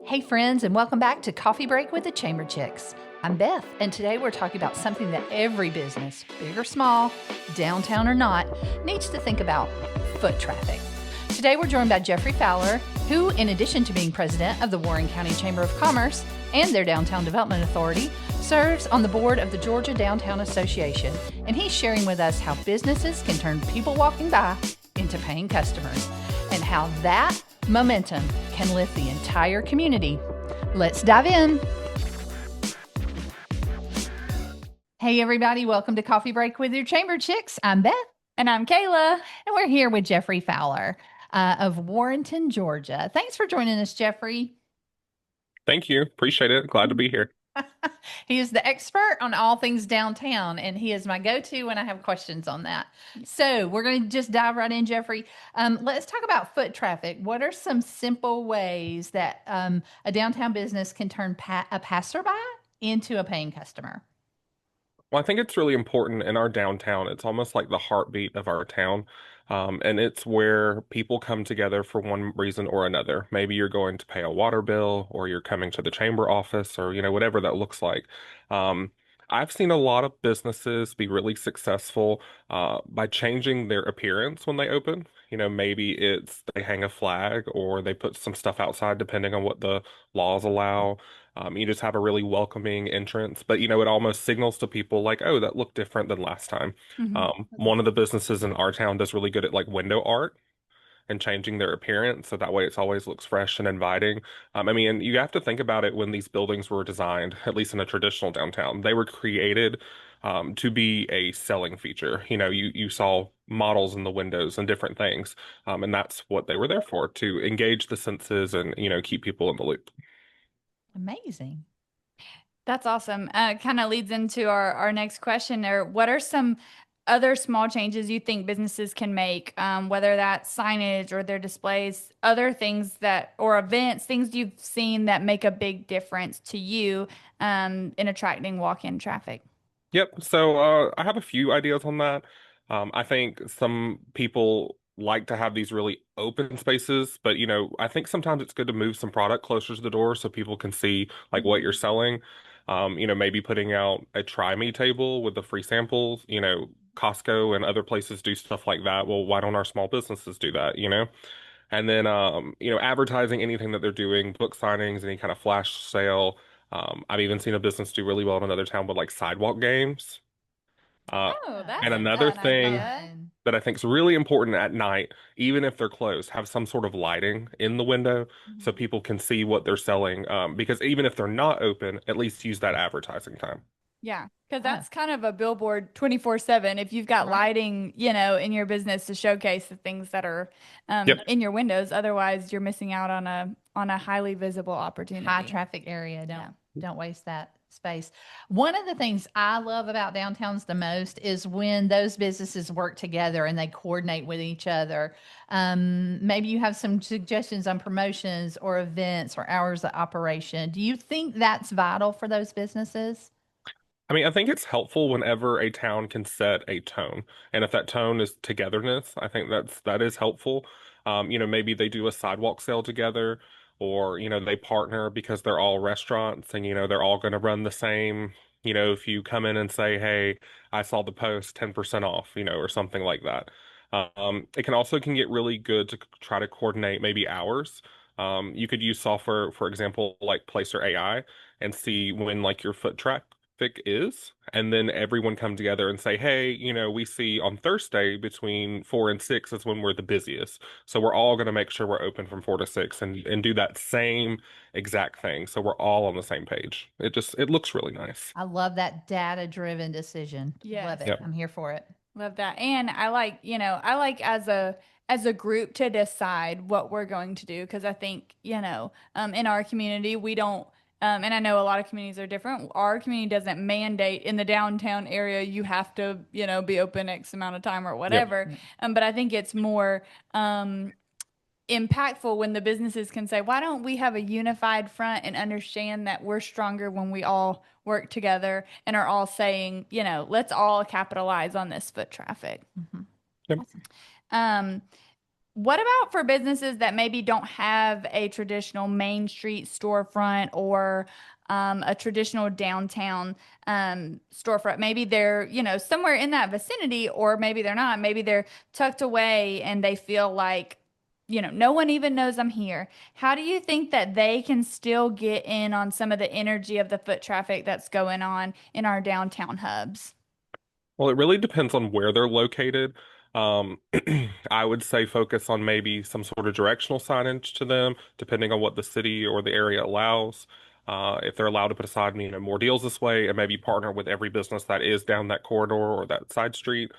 Hey friends, and welcome back to Coffee Break with the Chamber Chicks. I'm Beth, and today we're talking about something that every business, big or small, downtown or not, needs to think about: foot traffic. Today we're joined by Jeffrey Fowler, who, in addition to being president of the Warren County Chamber of Commerce and their Downtown Development Authority, serves on the board of the Georgia Downtown Association, and he's sharing with us how businesses can turn people walking by into paying customers, and how that momentum can lift the entire community. Let's dive in. Hey everybody, welcome to Coffee Break with your Chamber Chicks. I'm Beth. And I'm Kayla. And we're here with Jeffrey Fowler of Warrenton, Georgia. Thanks for joining us, Jeffrey. Thank you. Appreciate it. Glad to be here. He is the expert on all things downtown, and he is my go-to when I have questions on that. So we're going to just dive right in, Jeffrey. Let's talk about foot traffic. What are some simple ways that a downtown business can turn a passerby into a paying customer? Well, I think it's really important in our downtown. It's almost like the heartbeat of our town. And it's where people come together for one reason or another. Maybe you're going to pay a water bill, or you're coming to the chamber office, or whatever that looks like. Um, I've seen a lot of businesses be really successful by changing their appearance when they open. Maybe it's they hang a flag or they put some stuff outside, depending on what the laws allow. You just have a really welcoming entrance, but it almost signals to people like, oh, that looked different than last time. One of the businesses in our town does really good at like window art and changing their appearance, so that way it's always looks fresh and inviting. And you have to think about it. When these buildings were designed, at least in a traditional downtown, they were created to be a selling feature. You saw models in the windows and different things, and that's what they were there for, to engage the senses and keep people in the loop. Amazing. That's awesome. Kind of leads into our next question there. What are some other small changes you think businesses can make, whether that's signage or their displays, other things or events, things you've seen that make a big difference to you in attracting walk-in traffic? Yep. So I have a few ideas on that. I think some people like to have these really open spaces, but I think sometimes it's good to move some product closer to the door so people can see like what you're selling. Maybe putting out a try me table with the free samples. Costco and other places do stuff like that. Well, why don't our small businesses do that? And then advertising anything that they're doing, book signings, any kind of flash sale. I've even seen a business do really well in another town with like sidewalk games. Uh, Oh, that's and a another fun thing idea. that I think is really important at night, even if they're closed, have some sort of lighting in the window so people can see what they're selling. Because even if they're not open, at least use that advertising time. Yeah, because Yeah. that's kind of a billboard 24/7. If you've got Right. lighting, in your business to showcase the things that are Yep. in your windows, otherwise you're missing out on a highly visible opportunity. High traffic area. Yeah. Don't waste that space. One of the things I love about downtowns the most is when those businesses work together and they coordinate with each other. Maybe you have some suggestions on promotions or events or hours of operation. Do you think that's vital for those businesses? I think it's helpful whenever a town can set a tone. And if that tone is togetherness, I think that is helpful. Maybe they do a sidewalk sale together, or they partner because they're all restaurants and they're all going to run the same. If you come in and say, "Hey, I saw the post, 10% off," or something like that. It can get really good to try to coordinate maybe hours. You could use software, for example, like Placer AI, and see when like your foot traffic is, and then everyone come together and say, hey, we see on Thursday between 4 and 6 is when we're the busiest. So we're all going to make sure we're open from 4 to 6, and do that same exact thing. So we're all on the same page. It looks really nice. I love that data-driven decision. Yes. Love it. Yep. I'm here for it. Love that. And I like as a group to decide what we're going to do, because I think, in our community we don't and I know a lot of communities are different. Our community doesn't mandate in the downtown area you have to, be open X amount of time or whatever. Yep. But I think it's more impactful when the businesses can say, why don't we have a unified front and understand that we're stronger when we all work together and are all saying, let's all capitalize on this foot traffic. Mhm. Yep. Um, What about for businesses that maybe don't have a traditional main street storefront or a traditional downtown storefront? Maybe they're, somewhere in that vicinity, or maybe they're not. Maybe they're tucked away and they feel like, no one even knows I'm here. How do you think that they can still get in on some of the energy of the foot traffic that's going on in our downtown hubs? Well, it really depends on where they're located. Um, I would say focus on maybe some sort of directional signage to them, depending on what the city or the area allows. If they're allowed to put aside, more deals this way, and maybe partner with every business that is down that corridor or that side street.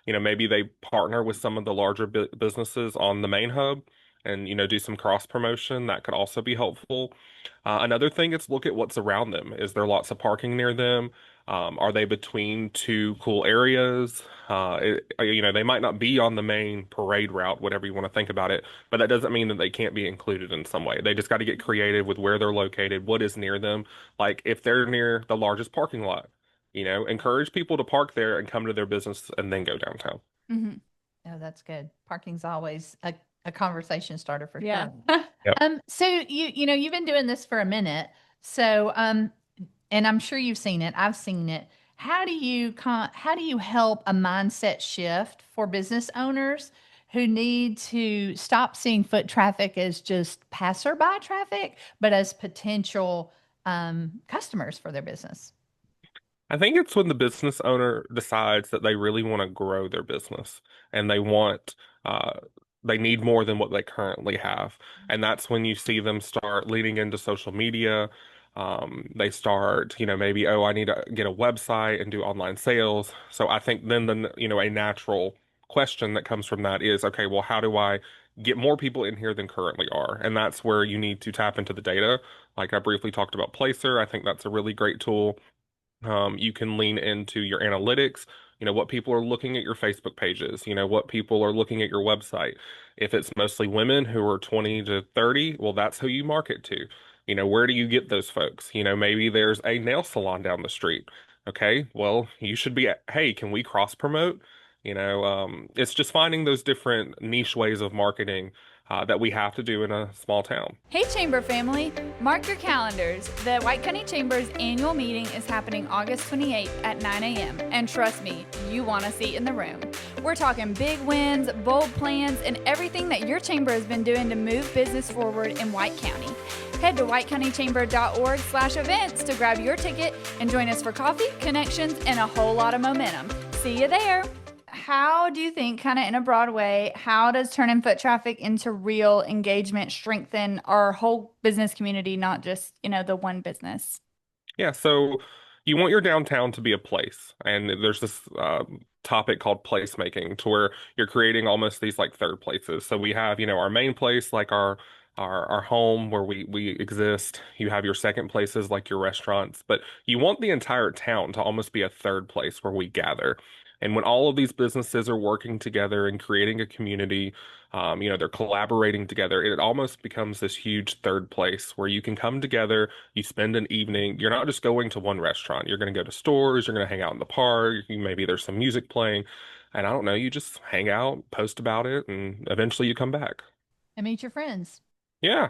Maybe they partner with some of the larger bu businesses on the main hub and, do some cross promotion. That could also be helpful. Another thing is look at what's around them. Is there lots of parking near them? Are they between two cool areas? They might not be on the main parade route, whatever you want to think about it, but that doesn't mean that they can't be included in some way. They just got to get creative with where they're located, what is near them. Like if they're near the largest parking lot, encourage people to park there and come to their business and then go downtown. Hmm. Oh, that's good. Parking's always a conversation starter for Yeah. sure. Yep. So you've been doing this for a minute. So and I'm sure you've seen it. I've seen it. How do you help a mindset shift for business owners who need to stop seeing foot traffic as just passerby traffic, but as potential customers for their business? I think it's when the business owner decides that they really want to grow their business and uh, they need more than what they currently have. And that's when you see them start leaning into social media. They start, maybe, oh, I need to get a website and do online sales. So I think then a natural question that comes from that is, okay, well, how do I get more people in here than currently are? And that's where you need to tap into the data. Like I briefly talked about Placer. I think that's a really great tool. You can lean into your analytics, what people are looking at your Facebook pages, what people are looking at your website. If it's mostly women who are 20 to 30, well, that's who you market to. Where do you get those folks? Maybe there's a nail salon down the street. Okay, well, you should be, hey, can we cross promote? It's just finding those different niche ways of marketing that we have to do in a small town. Hey, Chamber family, mark your calendars. The White County Chamber's annual meeting is happening August 28th at 9 a.m. And trust me, you want a seat in the room. We're talking big wins, bold plans, and everything that your chamber has been doing to move business forward in White County. Head to whitecountychamber.org/events to grab your ticket and join us for coffee, connections, and a whole lot of momentum. See you there. How do you think, kind of in a broad way, how does turning foot traffic into real engagement strengthen our whole business community, not just, the one business? Yeah, so you want your downtown to be a place, and there's this topic called placemaking, to where you're creating almost these like third places. So we have, our main place, like our home where we exist. You have your second places like your restaurants, but you want the entire town to almost be a third place where we gather. And when all of these businesses are working together and creating a community, they're collaborating together, it almost becomes this huge third place where you can come together, you spend an evening. You're not just going to one restaurant. You're going to go to stores, you're going to hang out in the park, maybe there's some music playing, and I don't know, you just hang out, post about it, and eventually you come back. And meet your friends. Yeah.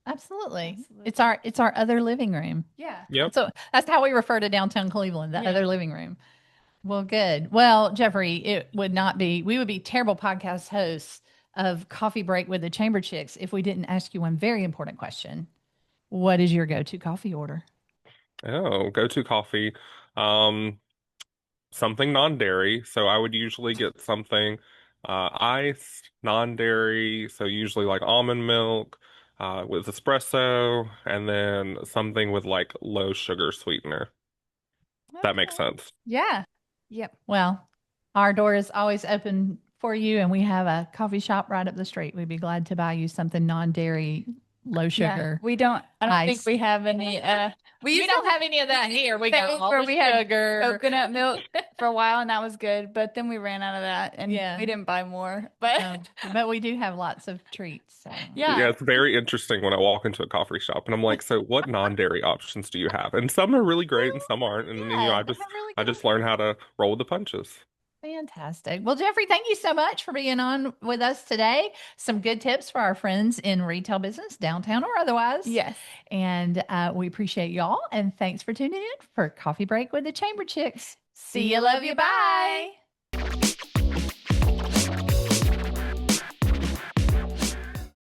Absolutely. Absolutely. It's our other living room. Yeah. Yep. So that's how we refer to downtown Cleveland, the Yeah. other living room. Well, good. Well, Jeffrey, we would be terrible podcast hosts of Coffee Break with the Chamber Chicks if we didn't ask you one very important question. What is your go-to coffee order? Oh, go-to coffee. Um, Something non-dairy. So I would usually get something iced, non-dairy. So usually like almond milk with espresso, and then something with like low sugar sweetener. That makes Okay. sense. Yeah. Yep. Well, our door is always open for you, and we have a coffee shop right up the street. We'd be glad to buy you something non-dairy, low Yeah. sugar. I don't think Ice. we have any, we We used don't to have any of that here. We got phase all where the we had sugar. coconut milk for a while, and that was good, but then we ran out of that and Yeah. we didn't buy more. But But we do have lots of treats. So. yeah. Yeah, it's very interesting when I walk into a coffee shop and I'm like, so what non-dairy options do you have? And some are really great and some aren't. And then, Yeah, I they just have really I good just learn how to roll with the punches. Fantastic. Well, Jeffrey, thank you so much for being on with us today. Some good tips for our friends in retail business, downtown or otherwise. Yes. And we appreciate y'all. And thanks for tuning in for Coffee Break with the Chamber Chicks. See you. Love you. Bye.